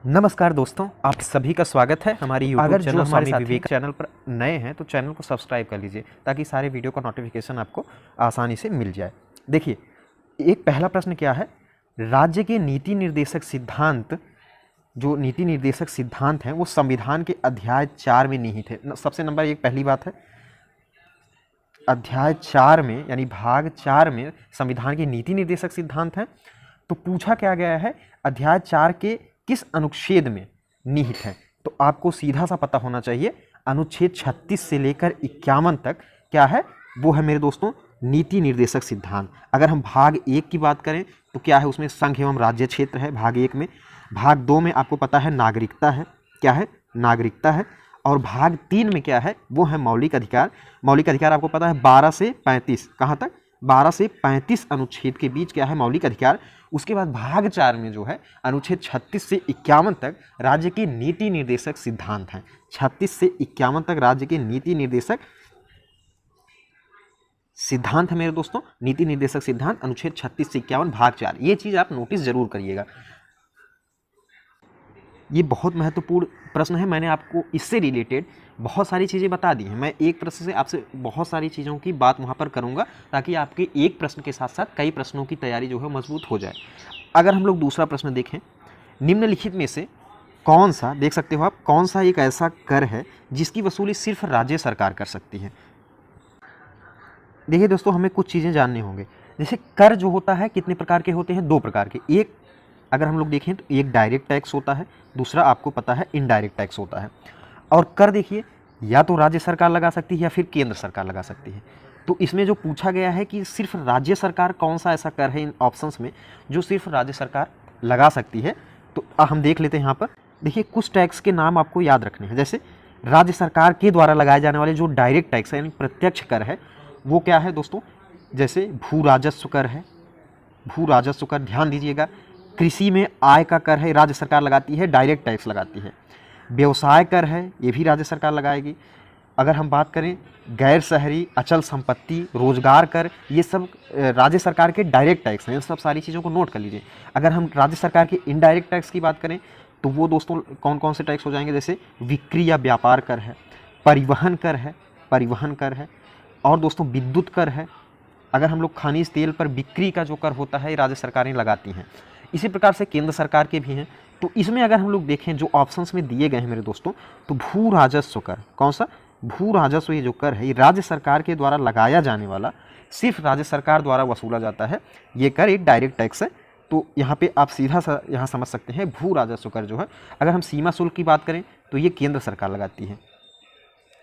नमस्कार दोस्तों, आप सभी का स्वागत है हमारी यूट्यूब चैनल हमारे स्वामी साथी विवेक चैनल पर नए हैं तो चैनल को सब्सक्राइब कर लीजिए ताकि सारे वीडियो का नोटिफिकेशन आपको आसानी से मिल जाए। देखिए, एक पहला प्रश्न क्या है, राज्य के नीति निर्देशक सिद्धांत, जो नीति निर्देशक सिद्धांत हैं वो संविधान के अध्याय 4 में निहित है। सबसे नंबर एक पहली बात है, अध्याय 4 में यानी भाग 4 में संविधान के नीति निर्देशक सिद्धांत हैं। तो पूछा क्या गया है, अध्याय 4 के किस अनुच्छेद में निहित है? तो आपको सीधा सा पता होना चाहिए, अनुच्छेद 36 से लेकर 51 तक क्या है, वो है मेरे दोस्तों नीति निर्देशक सिद्धांत। अगर हम भाग 1 की बात करें तो क्या है, उसमें संघ एवं राज्य क्षेत्र है भाग 1 में। भाग 2 में आपको पता है नागरिकता है, क्या है, नागरिकता है। और भाग 3 में क्या है, वो है मौलिक अधिकार। मौलिक अधिकार आपको पता है 12 से 35, कहाँ तक, 12 से 35 अनुच्छेद के बीच क्या है, मौलिक अधिकार। उसके बाद भाग 4 में जो है अनुच्छेद 36 से 51 तक राज्य के नीति निर्देशक सिद्धांत हैं। 36 से 51 तक राज्य के नीति निर्देशक सिद्धांत है मेरे दोस्तों, नीति निर्देशक सिद्धांत अनुच्छेद 36 से 51 भाग 4। ये चीज आप नोटिस जरूर करिएगा, ये बहुत महत्वपूर्ण प्रश्न है। मैंने आपको इससे रिलेटेड बहुत सारी चीज़ें बता दी हैं। मैं एक प्रश्न से आपसे बहुत सारी चीज़ों की बात वहाँ पर करूँगा ताकि आपके एक प्रश्न के साथ साथ कई प्रश्नों की तैयारी जो है मजबूत हो जाए। अगर हम लोग दूसरा प्रश्न देखें, निम्नलिखित में से कौन सा, देख सकते हो आप, कौन सा एक ऐसा कर है जिसकी वसूली सिर्फ राज्य सरकार कर सकती है? देखिए दोस्तों, हमें कुछ चीज़ें जानने होंगे। जैसे कर जो होता है कितने प्रकार के होते हैं, 2 प्रकार के। एक अगर हम लोग देखें तो एक डायरेक्ट टैक्स होता है, दूसरा आपको पता है इनडायरेक्ट टैक्स होता है। और कर देखिए, या तो राज्य सरकार लगा सकती है या फिर केंद्र सरकार लगा सकती है। तो इसमें जो पूछा गया है कि सिर्फ राज्य सरकार, कौन सा ऐसा कर है इन ऑप्शंस में जो सिर्फ राज्य सरकार लगा सकती है? तो हम देख लेते हैं यहाँ पर। देखिए, कुछ टैक्स के नाम आपको याद रखने हैं। जैसे राज्य सरकार के द्वारा लगाए जाने वाले जो डायरेक्ट टैक्स है यानी प्रत्यक्ष कर है, वो क्या है दोस्तों, जैसे भू राजस्व कर है, भू राजस्व कर, ध्यान दीजिएगा। कृषि में आय का कर है, राज्य सरकार लगाती है, डायरेक्ट टैक्स लगाती है। व्यवसाय कर है, ये भी राज्य सरकार लगाएगी। अगर हम बात करें गैर शहरी अचल संपत्ति, रोजगार कर, ये सब राज्य सरकार के डायरेक्ट टैक्स हैं। इन सब सारी चीज़ों को नोट कर लीजिए। अगर हम राज्य सरकार के इनडायरेक्ट टैक्स की बात करें तो वो दोस्तों कौन कौन से टैक्स हो जाएंगे, जैसे बिक्री या व्यापार कर है, परिवहन कर है, परिवहन कर है, और दोस्तों विद्युत कर है। अगर हम लोग खनिज तेल पर बिक्री का जो कर होता है, राज्य सरकारें लगाती हैं। इसी प्रकार से केंद्र सरकार के भी हैं। तो इसमें अगर हम लोग देखें जो ऑप्शंस में दिए गए हैं मेरे दोस्तों, तो भू राजस्व कर, कौन सा, भू राजस्व, ये जो कर है ये राज्य सरकार के द्वारा लगाया जाने वाला, सिर्फ राज्य सरकार द्वारा वसूला जाता है। ये कर एक डायरेक्ट टैक्स है। तो यहाँ पे आप सीधा सा यहाँ समझ सकते हैं, भू राजस्व कर जो है। अगर हम सीमा शुल्क की बात करें तो ये केंद्र सरकार लगाती है।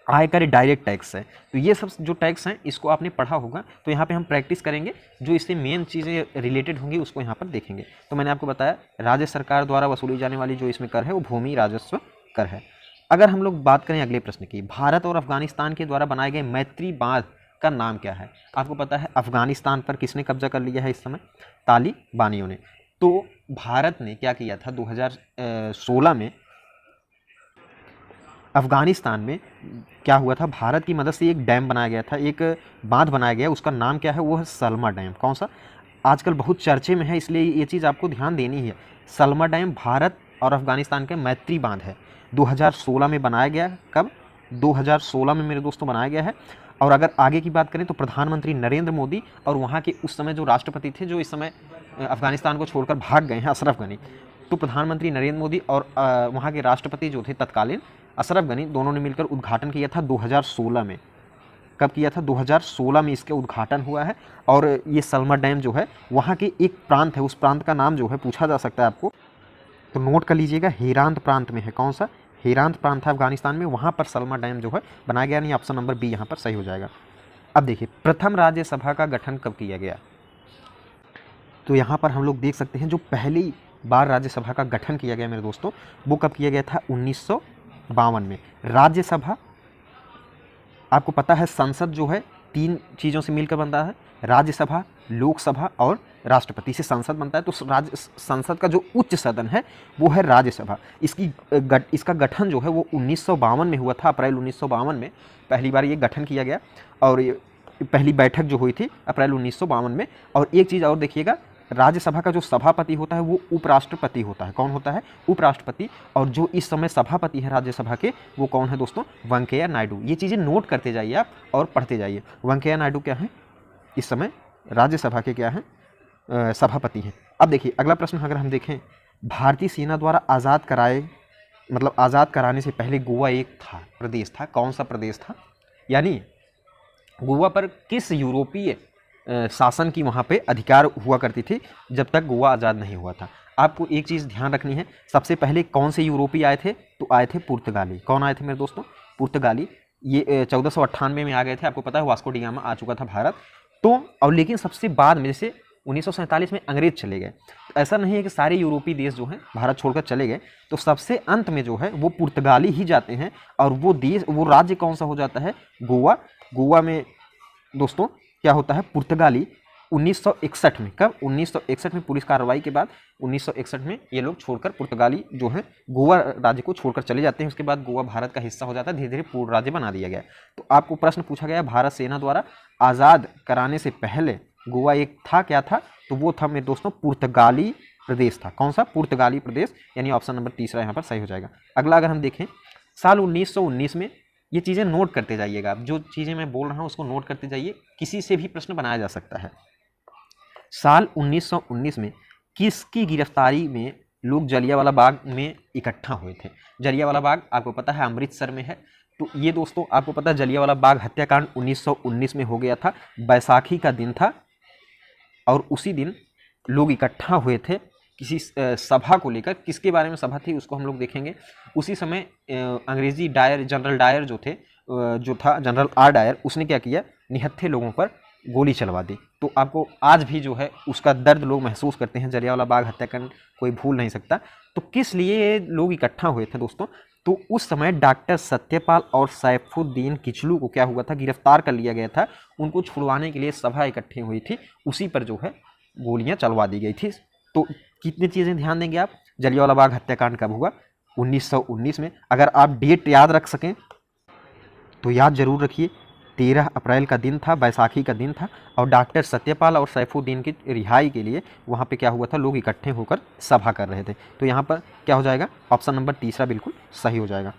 आयकर डायरेक्ट टैक्स है। तो ये सब जो टैक्स हैं इसको आपने पढ़ा होगा, तो यहाँ पे हम प्रैक्टिस करेंगे, जो इससे मेन चीज़ें रिलेटेड होंगी उसको यहाँ पर देखेंगे। तो मैंने आपको बताया राज्य सरकार द्वारा वसूली जाने वाली जो इसमें कर है वो भूमि राजस्व कर है। अगर हम लोग बात करें अगले प्रश्न की, भारत और अफगानिस्तान के द्वारा बनाए गए मैत्री बांध का नाम क्या है? आपको पता है अफगानिस्तान पर किसने कब्जा कर लिया है इस समय? तालिबानियों ने। तो भारत ने क्या किया था 2016 में, अफगानिस्तान में क्या हुआ था, भारत की मदद से एक डैम बनाया गया था, एक बांध बनाया गया, उसका नाम क्या है, वो है सलमा डैम। कौन सा? आजकल बहुत चर्चे में है, इसलिए ये चीज़ आपको ध्यान देनी है। सलमा डैम भारत और अफगानिस्तान का मैत्री बांध है, 2016 में बनाया गया। कब? 2016 में मेरे दोस्तों बनाया गया है। और अगर आगे की बात करें तो प्रधानमंत्री नरेंद्र मोदी और वहाँ के उस समय जो राष्ट्रपति थे, जो इस समय अफगानिस्तान को छोड़कर भाग गए हैं, अशरफ गनी, तो प्रधानमंत्री नरेंद्र मोदी और वहाँ के राष्ट्रपति जो थे तत्कालीन, अशरफ गनी, दोनों ने मिलकर उद्घाटन किया था 2016 में। कब किया था? 2016 में इसका उद्घाटन हुआ है। और ये सलमा डैम जो है वहाँ के एक प्रांत है, उस प्रांत का नाम जो है पूछा जा सकता है आपको, तो नोट कर लीजिएगा, हेरांत प्रांत में है। कौन सा? हेरांत प्रांत है अफगानिस्तान में, वहाँ पर सलमा डैम जो है बनाया गया। नहीं, ऑप्शन नंबर बी यहाँ पर सही हो जाएगा। अब देखिए, प्रथम राज्यसभा का गठन कब किया गया? तो यहाँ पर हम लोग देख सकते हैं जो पहली बार राज्यसभा का गठन किया गया मेरे दोस्तों, वो कब किया गया था? 1952 में। राज्यसभा आपको पता है, संसद जो है 3 चीज़ों से मिलकर बनता है, राज्यसभा, लोकसभा और राष्ट्रपति से संसद बनता है। तो संसद का जो उच्च सदन है वो है राज्यसभा। इसका गठन जो है वो 1952 में हुआ था, अप्रैल 1952 में पहली बार ये गठन किया गया। और पहली बैठक जो हुई थी अप्रैल 1952 में। और एक चीज़ और देखिएगा, राज्यसभा का जो सभापति होता है वो उपराष्ट्रपति होता है। कौन होता है? उपराष्ट्रपति। और जो इस समय सभापति है राज्यसभा के वो कौन है दोस्तों? वेंकैया नायडू। ये चीज़ें नोट करते जाइए आप और पढ़ते जाइए। वेंकैया नायडू क्या है? इस समय राज्यसभा के क्या है? सभापति हैं। अब देखिए अगला प्रश्न अगर हम देखें, भारतीय सेना द्वारा आज़ाद कराने से पहले गोवा एक प्रदेश था। कौन सा प्रदेश था? यानी गोवा पर किस यूरोपीय शासन की वहाँ पे अधिकार हुआ करती थी जब तक गोवा आज़ाद नहीं हुआ था। आपको एक चीज़ ध्यान रखनी है, सबसे पहले कौन से यूरोपीय आए थे? तो आए थे पुर्तगाली। कौन आए थे मेरे दोस्तों? पुर्तगाली। ये 1498 में आ गए थे। आपको पता है वास्को डी गामा आ चुका था भारत। तो और लेकिन सबसे बाद में जैसे 1947 में अंग्रेज चले गए। तो ऐसा नहीं है कि सारे यूरोपीय देश जो हैं भारत छोड़कर चले गए, तो सबसे अंत में जो है वो पुर्तगाली ही जाते हैं। और वो राज्य कौन सा हो जाता है? गोवा। गोवा में दोस्तों क्या होता है? पुर्तगाली 1961 में। कब? 1961 में पुलिस कार्रवाई के बाद 1961 में ये लोग छोड़कर, पुर्तगाली जो है गोवा राज्य को छोड़कर चले जाते हैं। उसके बाद गोवा भारत का हिस्सा हो जाता है, धीरे धीरे पूर्ण राज्य बना दिया गया। तो आपको प्रश्न पूछा गया भारत सेना द्वारा आज़ाद कराने से पहले गोवा एक था, क्या था? तो वो था मेरे दोस्तों पुर्तगाली प्रदेश था। कौन सा? पुर्तगाली प्रदेश। यानी ऑप्शन नंबर तीसरा यहाँ पर सही हो जाएगा। अगला अगर हम देखें, साल 1919 में, ये चीज़ें नोट करते जाइएगा आप, जो चीज़ें मैं बोल रहा हूँ उसको नोट करते जाइए, किसी से भी प्रश्न बनाया जा सकता है। साल 1919 में किसकी गिरफ्तारी में लोग जलियांवाला बाग में इकट्ठा हुए थे? जलियांवाला बाग आपको पता है अमृतसर में है। तो ये दोस्तों आपको पता है जलियांवाला बाग हत्याकांड 1919 में हो गया था। बैसाखी का दिन था और उसी दिन लोग इकट्ठा हुए थे किसी सभा को लेकर। किसके बारे में सभा थी उसको हम लोग देखेंगे। उसी समय अंग्रेजी डायर, जनरल डायर जो थे, जो था जनरल आर डायर, उसने क्या किया? निहत्थे लोगों पर गोली चलवा दी। तो आपको आज भी जो है उसका दर्द लोग महसूस करते हैं। जलियांवाला बाग हत्याकांड कोई भूल नहीं सकता। तो किस लिए लोग इकट्ठा हुए थे दोस्तों? तो उस समय डॉक्टर सत्यपाल और सैफुद्दीन किचलू को क्या हुआ था? गिरफ्तार कर लिया गया था। उनको छुड़वाने के लिए सभा इकट्ठी हुई थी, उसी पर जो है गोलियां चलवा दी गई थी। तो कितनी चीज़ें ध्यान देंगे आप? जलियांवाला बाग हत्याकांड कब हुआ? 1919 में। अगर आप डेट याद रख सकें तो याद जरूर रखिए, 13 अप्रैल का दिन था, बैसाखी का दिन था। और डॉक्टर सत्यपाल और सैफुद्दीन की रिहाई के लिए वहाँ पे क्या हुआ था? लोग इकट्ठे होकर सभा कर रहे थे। तो यहाँ पर क्या हो जाएगा? ऑप्शन नंबर तीसरा बिल्कुल सही हो जाएगा।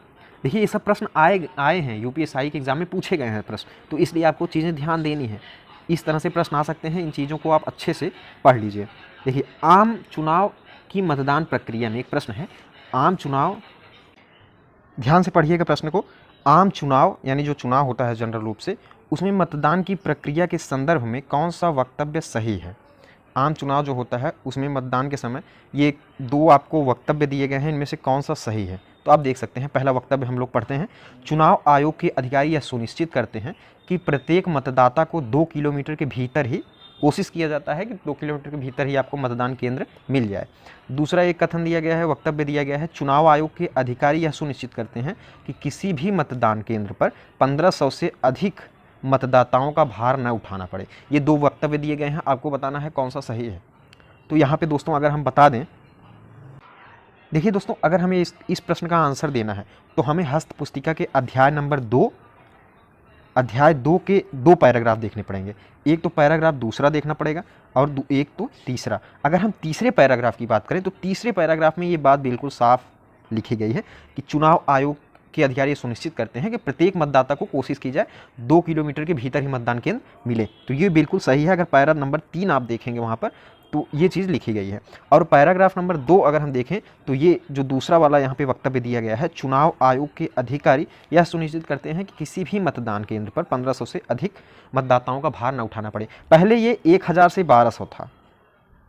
देखिए ये सब प्रश्न आए हैं, यूपीएससी के एग्जाम में पूछे गए हैं प्रश्न, तो इसलिए आपको चीज़ें ध्यान देनी है। इस तरह से प्रश्न आ सकते हैं, इन चीज़ों को आप अच्छे से पढ़ लीजिए। देखिए आम चुनाव की मतदान प्रक्रिया में एक प्रश्न है, आम चुनाव, ध्यान से पढ़िएगा प्रश्न को। आम चुनाव यानी जो चुनाव होता है जनरल रूप से, उसमें मतदान की प्रक्रिया के संदर्भ में कौन सा वक्तव्य सही है? आम चुनाव जो होता है उसमें मतदान के समय ये दो आपको वक्तव्य दिए गए हैं, इनमें से कौन सा सही है? तो आप देख सकते हैं पहला वक्तव्य हम लोग पढ़ते हैं। चुनाव आयोग के अधिकारी यह सुनिश्चित करते हैं कि प्रत्येक मतदाता को 2 किलोमीटर के भीतर ही, कोशिश किया जाता है कि 2 किलोमीटर के भीतर ही आपको मतदान केंद्र मिल जाए। दूसरा एक कथन दिया गया है, वक्तव्य दिया गया है, चुनाव आयोग के अधिकारी यह सुनिश्चित करते हैं कि किसी भी मतदान केंद्र पर 1500 से अधिक मतदाताओं का भार न उठाना पड़े। ये दो वक्तव्य दिए गए हैं, आपको बताना है कौन सा सही है। तो यहाँ पे दोस्तों अगर हम बता दें, देखिए दोस्तों अगर हमें इस प्रश्न का आंसर देना है तो हमें हस्त पुस्तिका के अध्याय नंबर 2 के 2 पैराग्राफ देखने पड़ेंगे। एक तो पैराग्राफ दूसरा देखना पड़ेगा और एक तो तीसरा। अगर हम तीसरे पैराग्राफ की बात करें तो तीसरे पैराग्राफ में ये बात बिल्कुल साफ लिखी गई है कि चुनाव आयोग के अधिकारी सुनिश्चित करते हैं कि प्रत्येक मतदाता को कोशिश की जाए 2 किलोमीटर के भीतर ही मतदान केंद्र मिले। तो ये बिल्कुल सही है। अगर पैरा नंबर 3 आप देखेंगे वहाँ पर तो ये चीज़ लिखी गई है। और पैराग्राफ नंबर 2 अगर हम देखें तो ये जो दूसरा वाला यहाँ पे वक्तव्य दिया गया है, चुनाव आयोग के अधिकारी यह सुनिश्चित करते हैं कि किसी भी मतदान केंद्र पर 1500 से अधिक मतदाताओं का भार न उठाना पड़े। पहले ये 1000 से 1200 था,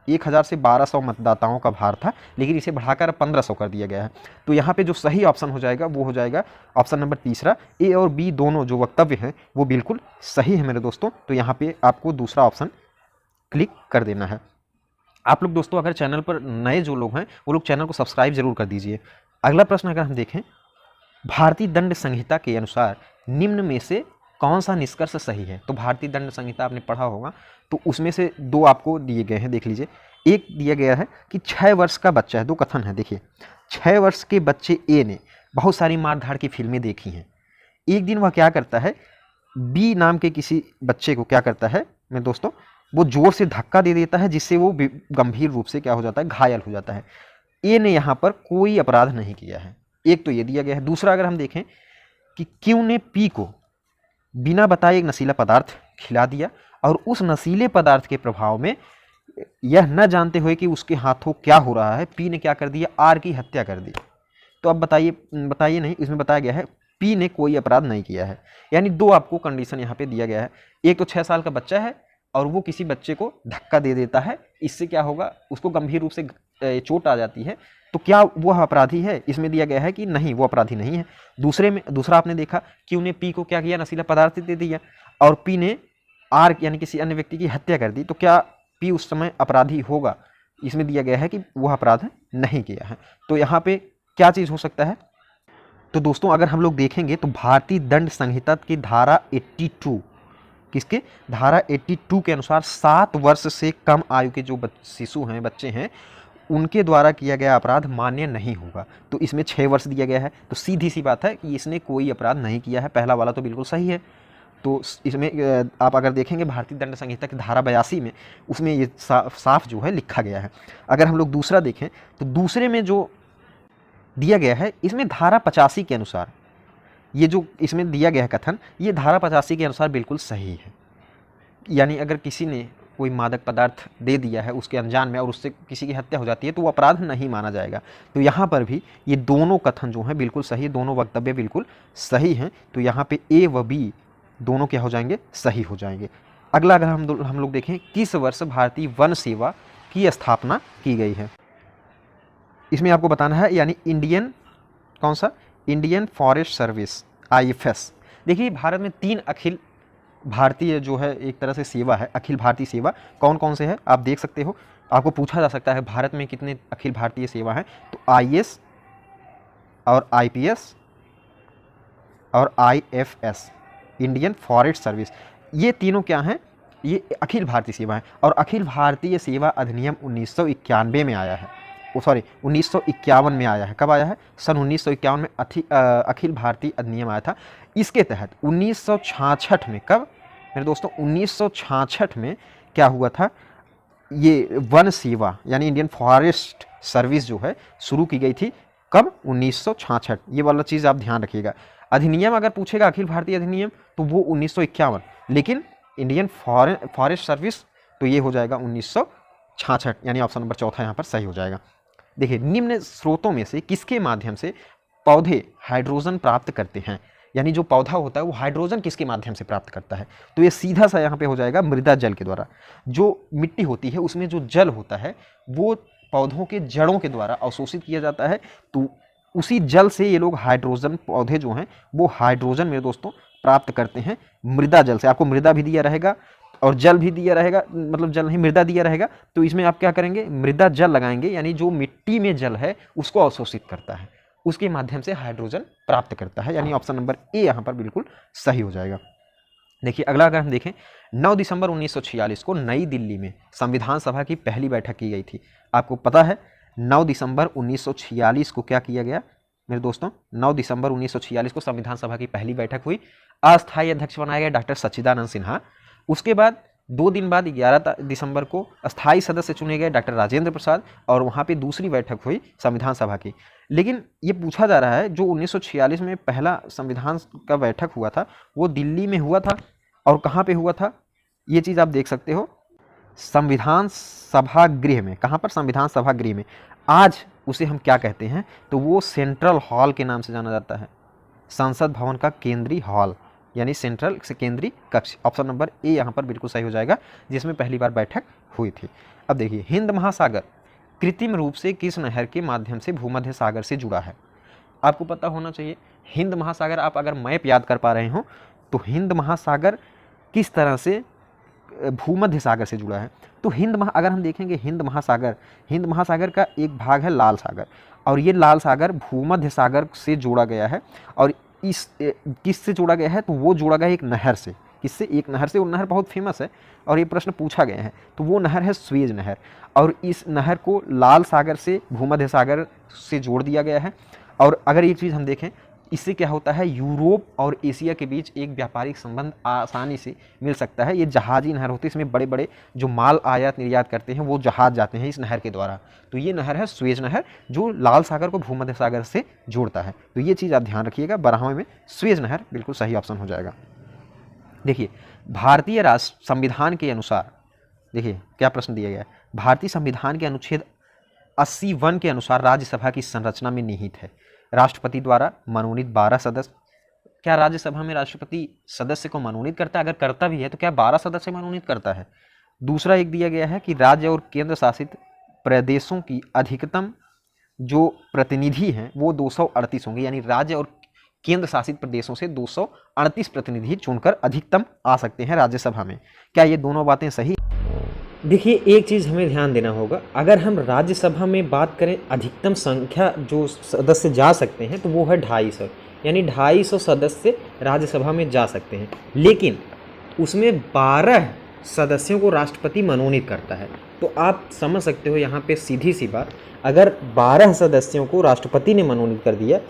1000 से 1200 मतदाताओं का भार था, लेकिन इसे बढ़ाकर 1500 कर दिया गया है। तो यहाँ पे जो सही ऑप्शन हो जाएगा वो हो जाएगा ऑप्शन नंबर तीसरा। ए और बी दोनों जो वक्तव्य हैं वो बिल्कुल सही है मेरे दोस्तों। तो यहाँ पे आपको दूसरा ऑप्शन क्लिक कर देना है। आप लोग दोस्तों अगर चैनल पर नए जो लोग हैं वो लोग चैनल को सब्सक्राइब जरूर कर दीजिए। अगला प्रश्न अगर हम देखें, भारतीय दंड संहिता के अनुसार निम्न में से कौन सा निष्कर्ष सही है? तो भारतीय दंड संहिता आपने पढ़ा होगा, तो उसमें से 2 आपको दिए गए हैं, देख लीजिए। एक दिया गया है कि 6 वर्ष का बच्चा है, 2 कथन है, देखिए 6 वर्ष के बच्चे ए ने बहुत सारी मारधाड़ की फिल्में देखी हैं। एक दिन वह क्या करता है, बी नाम के किसी बच्चे को क्या करता है मेरे दोस्तों, वो जोर से धक्का दे देता है जिससे वो गंभीर रूप से क्या हो जाता है, घायल हो जाता है। ए ने यहाँ पर कोई अपराध नहीं किया है, एक तो ये दिया गया है। दूसरा अगर हम देखें कि क्यू ने पी को बिना बताए एक नशीला पदार्थ खिला दिया और उस नशीले पदार्थ के प्रभाव में यह न जानते हुए कि उसके हाथों क्या हो रहा है, पी ने क्या कर दिया, आर की हत्या कर दी। तो अब बताइए नहीं, इसमें बताया गया है पी ने कोई अपराध नहीं किया है। यानी दो आपको कंडीशन यहाँ पे दिया गया है। एक तो 6 साल का बच्चा है और वो किसी बच्चे को धक्का दे देता है, इससे क्या होगा, उसको गंभीर रूप से चोट आ जाती है, तो क्या वो अपराधी है? इसमें दिया गया है कि नहीं, वो अपराधी नहीं है। दूसरा आपने देखा कि उन्हें पी को क्या किया, नशीला पदार्थ दे दिया और पी ने आर यानी किसी अन्य व्यक्ति की हत्या कर दी, तो क्या पी उस समय अपराधी होगा? इसमें दिया गया है कि वह अपराध नहीं किया है। तो यहाँ पे क्या चीज़ हो सकता है? तो दोस्तों अगर हम लोग देखेंगे तो भारतीय दंड संहिता की धारा 82, किसके, धारा 82 के अनुसार 7 वर्ष से कम आयु के जो शिशु हैं, बच्चे हैं, उनके द्वारा किया गया अपराध मान्य नहीं होगा। तो इसमें 6 वर्ष दिया गया है, तो सीधी सी बात है कि इसने कोई अपराध नहीं किया है। पहला वाला तो बिल्कुल सही है। तो इसमें आप अगर देखेंगे भारतीय दंड संहिता की धारा 82 में, उसमें ये साफ जो है लिखा गया है। अगर हम लोग दूसरा देखें तो दूसरे में जो दिया गया है, इसमें धारा 85 के अनुसार, ये जो इसमें दिया गया है कथन, ये धारा 85 के अनुसार बिल्कुल सही है। यानी अगर किसी ने कोई मादक पदार्थ दे दिया है उसके अनजान में और उससे किसी की हत्या हो जाती है तो वो अपराध नहीं माना जाएगा। तो यहाँ पर भी ये दोनों कथन जो हैं बिल्कुल सही, दोनों वक्तव्य बिल्कुल सही हैं। तो यहाँ पे ए व बी दोनों क्या हो जाएंगे, सही हो जाएंगे। अगला अगर हम लोग देखें, किस वर्ष भारतीय वन सेवा की स्थापना की गई है, इसमें आपको बताना है। यानी इंडियन, कौन सा, इंडियन फॉरेस्ट सर्विस, IFS। देखिए भारत में 3 अखिल भारतीय जो है एक तरह से सेवा है, अखिल भारतीय सेवा कौन कौन से है आप देख सकते हो। आपको पूछा जा सकता है भारत में कितने अखिल भारतीय सेवा हैं, तो IAS और IPS और IFS, इंडियन फॉरेस्ट सर्विस, ये तीनों क्या हैं, ये अखिल भारतीय सेवा है। और अखिल भारतीय सेवा अधिनियम 1991 में आया है, 1951 में आया है। कब आया है? सन 1951 में अखिल भारतीय अधिनियम आया था। इसके तहत 1966 में, कब मेरे दोस्तों, 1966 में क्या हुआ था, ये वन सेवा यानी इंडियन फॉरेस्ट सर्विस जो है शुरू की गई थी। कब? 1966। ये वाला चीज़ आप ध्यान रखिएगा। अधिनियम अगर पूछेगा अखिल भारतीय अधिनियम तो वो 1951, लेकिन इंडियन फॉरेस्ट सर्विस तो ये हो जाएगा 1966, यानी ऑप्शन नंबर चौथा यहाँ पर सही हो जाएगा। देखिए निम्न स्रोतों में से किसके माध्यम से पौधे हाइड्रोजन प्राप्त करते हैं, यानी जो पौधा होता है वो हाइड्रोजन किसके माध्यम से प्राप्त करता है, तो ये सीधा सा यहाँ पे हो जाएगा मृदा जल के द्वारा। जो मिट्टी होती है उसमें जो जल होता है वो पौधों के जड़ों के द्वारा अवशोषित किया जाता है, तो उसी जल से ये लोग हाइड्रोजन, पौधे जो हैं वो हाइड्रोजन मेरे दोस्तों प्राप्त करते हैं मृदा जल से। आपको मृदा भी दिया रहेगा और जल भी दिया रहेगा, मतलब जल नहीं, मृदा दिया रहेगा, तो इसमें आप क्या करेंगे, मृदा जल लगाएंगे, यानी जो मिट्टी में जल है उसको अवशोषित करता है, उसके माध्यम से हाइड्रोजन प्राप्त करता है, यानी ऑप्शन नंबर ए यहाँ पर बिल्कुल सही हो जाएगा। देखिए अगला अगर हम देखें, 9 दिसंबर 1946 को नई दिल्ली में संविधान सभा की पहली बैठक की गई थी। आपको पता है 9 दिसंबर 1946 को क्या किया गया मेरे दोस्तों, 9 दिसंबर 1946 को संविधान सभा की पहली बैठक हुई। अस्थायी अध्यक्ष बनाया गया डॉक्टर सच्चिदानंद सिन्हा। उसके बाद 2 दिन बाद 11 दिसंबर को अस्थायी सदस्य चुने गए डॉक्टर राजेंद्र प्रसाद, और वहाँ पे दूसरी बैठक हुई संविधान सभा की। लेकिन ये पूछा जा रहा है जो 1946 में पहला संविधान का बैठक हुआ था वो दिल्ली में हुआ था, और कहाँ पे हुआ था ये चीज़ आप देख सकते हो, संविधान सभागृह में। कहाँ पर? संविधान सभागृह में। आज उसे हम क्या कहते हैं, तो वो सेंट्रल हॉल के नाम से जाना जाता है, संसद भवन का केंद्रीय हॉल, यानी सेंट्रल से केंद्रीय कक्ष। ऑप्शन नंबर ए यहाँ पर बिल्कुल सही हो जाएगा, जिसमें पहली बार बैठक हुई थी। अब देखिए, हिंद महासागर कृत्रिम रूप से किस नहर के माध्यम से भूमध्य सागर से जुड़ा है? आपको पता होना चाहिए हिंद महासागर, आप अगर मैप याद कर पा रहे हो तो हिंद महासागर किस तरह से भूमध्य सागर से जुड़ा है। तो अगर हम देखेंगे हिंद महासागर का एक भाग है लाल सागर, और ये लाल सागर भूमध्य सागर से जोड़ा गया है। और इस किससे जोड़ा गया है, तो वो जोड़ा गया एक नहर से। किससे? एक नहर से। वो नहर बहुत फेमस है और ये प्रश्न पूछा गया है, तो वो नहर है स्वेज नहर, और इस नहर को लाल सागर से भूमध्य सागर से जोड़ दिया गया है। और अगर एक चीज़ हम देखें, इससे क्या होता है, यूरोप और एशिया के बीच एक व्यापारिक संबंध आसानी से मिल सकता है। ये जहाजी नहर होती है, इसमें बड़े बड़े जो माल आयात निर्यात करते हैं वो जहाज जाते हैं इस नहर के द्वारा। तो ये नहर है स्वेज नहर, जो लाल सागर को भूमध्य सागर से जोड़ता है। तो ये चीज़ आप ध्यान रखिएगा, 12वें में स्वेज नहर बिल्कुल सही ऑप्शन हो जाएगा। देखिए भारतीय राष्ट्र संविधान के अनुसार, देखिए क्या प्रश्न दिया गया है, भारतीय संविधान के अनुच्छेद 80(1) के अनुसार राज्यसभा की संरचना में निहित है राष्ट्रपति द्वारा मनोनीत 12 सदस्य। क्या राज्यसभा में राष्ट्रपति सदस्य को मनोनीत करता है? अगर करता भी है तो क्या 12 सदस्य मनोनीत करता है? दूसरा एक दिया गया है कि राज्य और केंद्र शासित प्रदेशों की अधिकतम जो प्रतिनिधि हैं वो 238 होंगे, यानी राज्य और केंद्र शासित प्रदेशों से 238 प्रतिनिधि चुनकर अधिकतम आ सकते हैं राज्यसभा में। क्या ये दोनों बातें सही? देखिए एक चीज़ हमें ध्यान देना होगा, अगर हम राज्यसभा में बात करें अधिकतम संख्या जो सदस्य जा सकते हैं तो वो है 250, यानी 250 सदस्य राज्यसभा में जा सकते हैं, लेकिन उसमें 12 सदस्यों को राष्ट्रपति मनोनीत करता है। तो आप समझ सकते हो यहाँ पे सीधी सी बात, अगर 12 सदस्यों को राष्ट्रपति ने मनोनीत कर दिया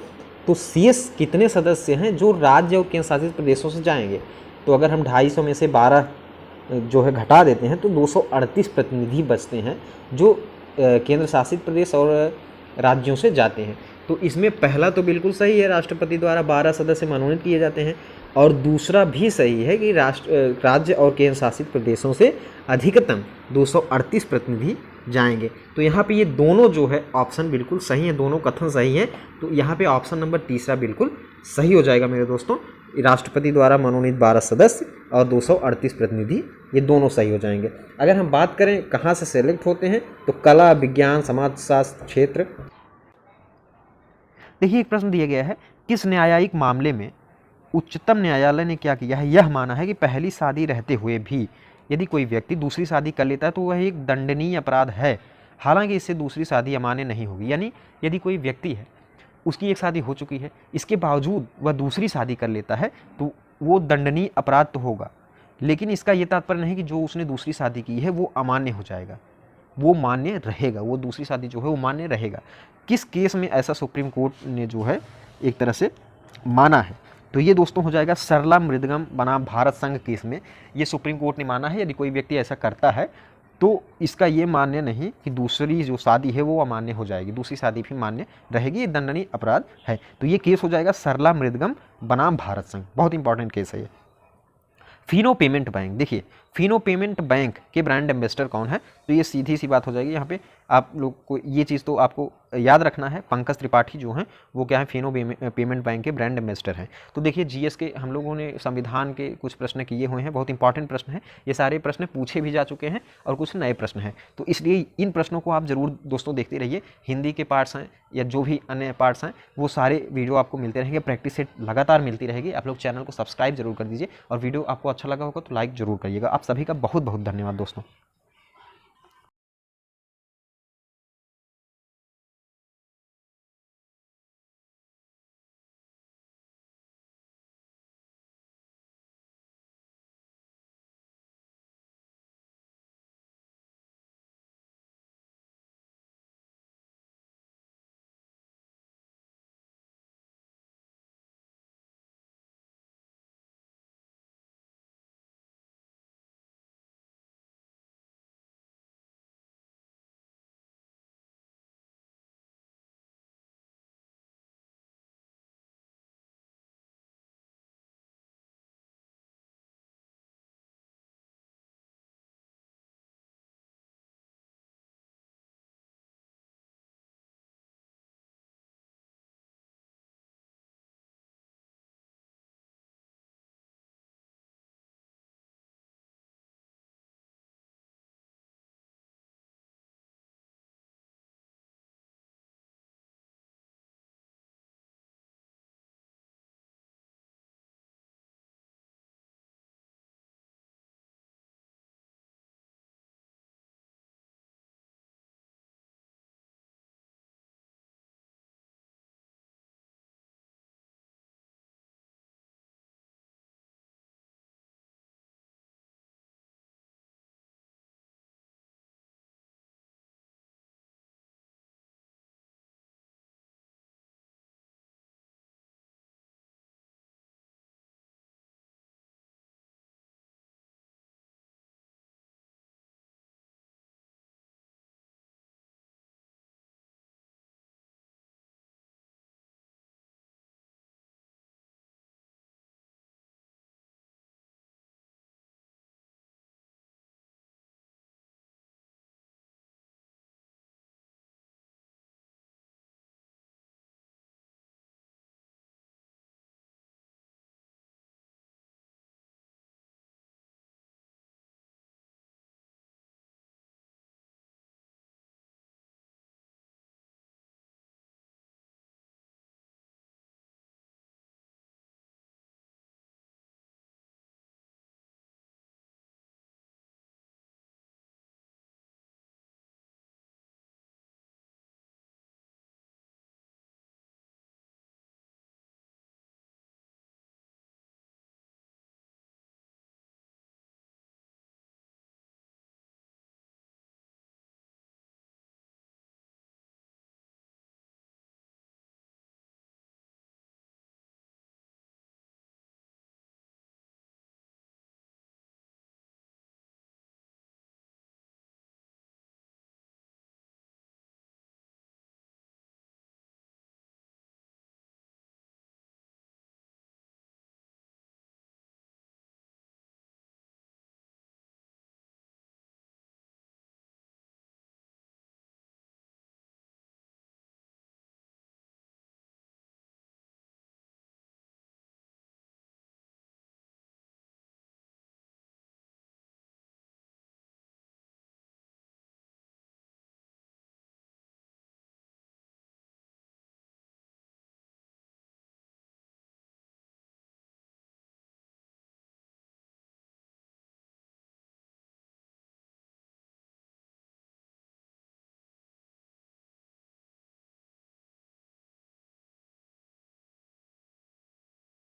तो शेष कितने सदस्य हैं जो राज्य और केंद्र शासित प्रदेशों से जाएंगे? तो अगर हम 250 में से 12 जो है घटा देते हैं तो 238 प्रतिनिधि बचते हैं जो केंद्र शासित प्रदेश और राज्यों से जाते हैं। तो इसमें पहला तो बिल्कुल सही है, राष्ट्रपति द्वारा 12 सदस्य मनोनीत किए जाते हैं, और दूसरा भी सही है कि राज्य और केंद्र शासित प्रदेशों से अधिकतम 238 प्रतिनिधि जाएंगे। तो यहाँ पे ये दोनों जो है ऑप्शन बिल्कुल सही है, दोनों कथन सही हैं। तो यहाँ पे ऑप्शन नंबर तीसरा बिल्कुल सही हो जाएगा मेरे दोस्तों। राष्ट्रपति द्वारा मनोनीत 12 सदस्य और 238 प्रतिनिधि, ये दोनों सही हो जाएंगे। अगर हम बात करें कहाँ से सेलेक्ट होते हैं तो कला, विज्ञान, समाजशास्त्र क्षेत्र। देखिए एक प्रश्न दिया गया है, किस न्यायिक मामले में उच्चतम न्यायालय ने क्या किया है, यह माना है कि पहली शादी रहते हुए भी यदि कोई व्यक्ति दूसरी शादी कर लेता है तो वह एक दंडनीय अपराध है, हालांकि इससे दूसरी शादी अमान्य नहीं होगी। यानी यदि कोई व्यक्ति है, उसकी एक शादी हो चुकी है, इसके बावजूद वह दूसरी शादी कर लेता है तो वो दंडनीय अपराध तो होगा, लेकिन इसका ये तात्पर्य नहीं कि जो उसने दूसरी शादी की है वो अमान्य हो जाएगा, वो मान्य रहेगा, वो दूसरी शादी जो है वो मान्य रहेगा। किस केस में ऐसा सुप्रीम कोर्ट ने जो है एक तरह से माना है, तो ये दोस्तों हो जाएगा सरला मृदगम बनाम भारत संघ केस में ये सुप्रीम कोर्ट ने माना है। यदि कोई व्यक्ति ऐसा करता है तो इसका ये मान्य नहीं कि दूसरी जो शादी है वो अमान्य हो जाएगी, दूसरी शादी भी मान्य रहेगी, ये दंडनीय अपराध है। तो ये केस हो जाएगा सरला मृदगम बनाम भारत संघ, बहुत इंपॉर्टेंट केस है ये। फिनो पेमेंट बैंक, देखिए फिनो पेमेंट बैंक के ब्रांड एम्बेसडर कौन है, तो ये सीधी सी बात हो जाएगी। यहाँ पे आप लोग को ये चीज़ तो आपको याद रखना है, पंकज त्रिपाठी जो हैं वो क्या है, फिनो पेमेंट बैंक के ब्रांड एम्बेसडर हैं। तो देखिए जीएस के हम लोगों ने संविधान के कुछ प्रश्न किए हुए हैं, बहुत इंपॉर्टेंट प्रश्न हैं, ये सारे प्रश्न पूछे भी जा चुके हैं और कुछ नए प्रश्न हैं। तो इसलिए इन प्रश्नों को आप ज़रूर दोस्तों देखते रहिए। हिंदी के पार्ट्स हैं या जो भी अन्य पार्ट्स हैं वो सारे वीडियो आपको मिलते रहेंगे, प्रैक्टिस सेट लगातार मिलती रहेगी। आप लोग चैनल को सब्सक्राइब जरूर कर दीजिए और वीडियो आपको अच्छा लगा होगा तो लाइक जरूर करिएगा। आप सभी का बहुत बहुत धन्यवाद दोस्तों।